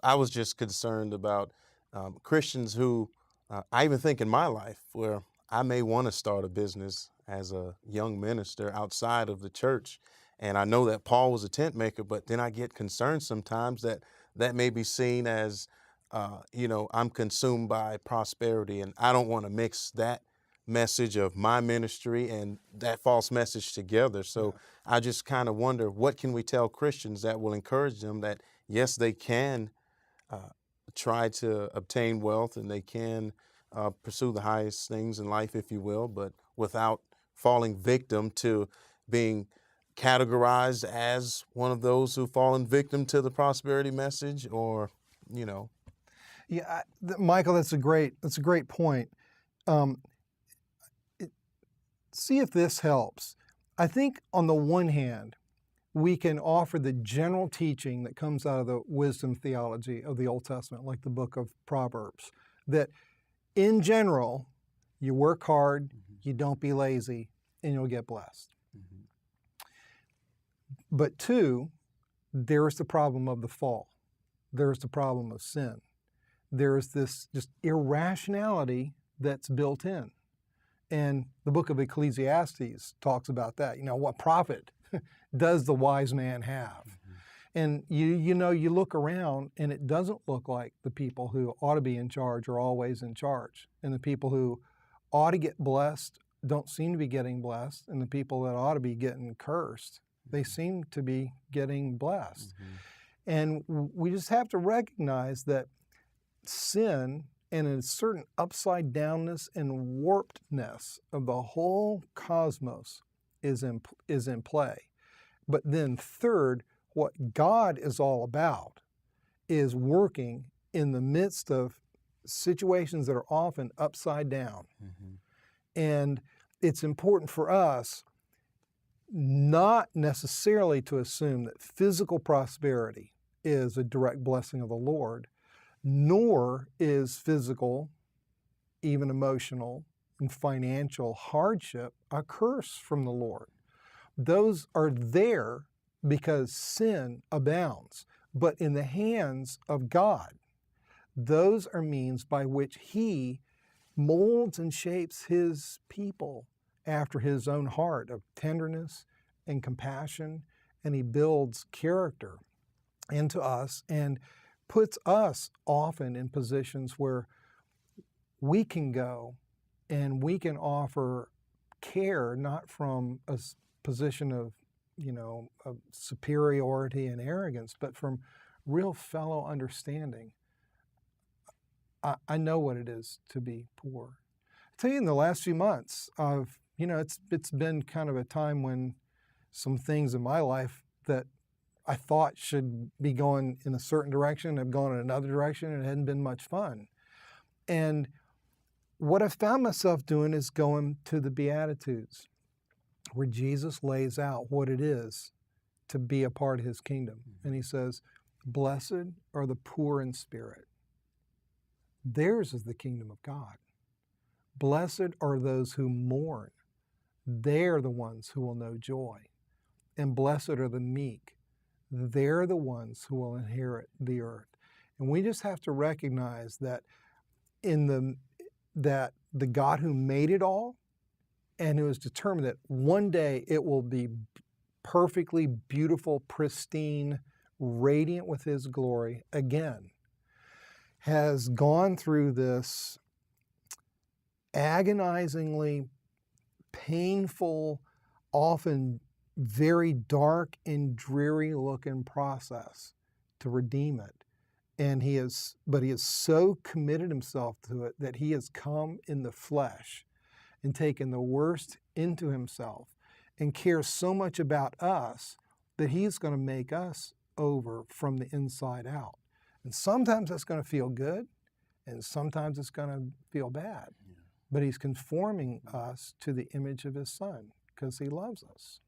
I was just concerned about Christians who, I even think in my life, where I may want to start a business as a young minister outside of the church. And I know that Paul was a tent maker, but then I get concerned sometimes that that may be seen as, I'm consumed by prosperity, and I don't want to mix that message of my ministry and that false message together. So I just kind of wonder, what can we tell Christians that will encourage them that, yes, they can uh, try to obtain wealth and they can pursue the highest things in life, if you will, but without falling victim to being categorized as one of those who've fallen victim to the prosperity message, or, you know. Yeah, Michael, that's a great point. Um, See if this helps. I think on the one hand, we can offer the general teaching that comes out of the wisdom theology of the Old Testament, like the book of Proverbs, that in general, you work hard, you don't be lazy, and you'll get blessed. But two, there's the problem of the fall. There's the problem of sin. There's this just irrationality that's built in. And the book of Ecclesiastes talks about that. What profit does the wise man have? And you look around and it doesn't look like the people who ought to be in charge are always in charge. And the people who ought to get blessed don't seem to be getting blessed. And the people that ought to be getting cursed, they seem to be getting blessed. And we just have to recognize that sin and a certain upside downness and warpedness of the whole cosmos is in play. But then third, what God is all about is working in the midst of situations that are often upside down. And it's important for us not necessarily to assume that physical prosperity is a direct blessing of the Lord, nor is physical, even emotional, and financial hardship a curse from the Lord. Those are there because sin abounds. But in the hands of God, those are means by which He molds and shapes His people after His own heart of tenderness and compassion, and He builds character into us and puts us often in positions where we can go and we can offer care, not from a position of superiority and arrogance, but from real fellow understanding. I know what it is to be poor. I tell you, in the last few months, it's been kind of a time when some things in my life that I thought should be going in a certain direction have gone in another direction, and it hadn't been much fun. And what I found myself doing is going to the Beatitudes, where Jesus lays out what it is to be a part of His kingdom. And He says, "Blessed are the poor in spirit. Theirs is the kingdom of God. Blessed are those who mourn. They're the ones who will know joy. And blessed are the meek. They're the ones who will inherit the earth." And we just have to recognize that that the God who made it all and who has determined that one day it will be perfectly beautiful, pristine, radiant with His glory again, has gone through this agonizingly painful, often very dark and dreary looking process to redeem it. And He has so committed Himself to it that He has come in the flesh and taken the worst into Himself and cares so much about us that He's going to make us over from the inside out. And sometimes that's going to feel good, and sometimes it's going to feel bad. But He's conforming us to the image of His Son because He loves us.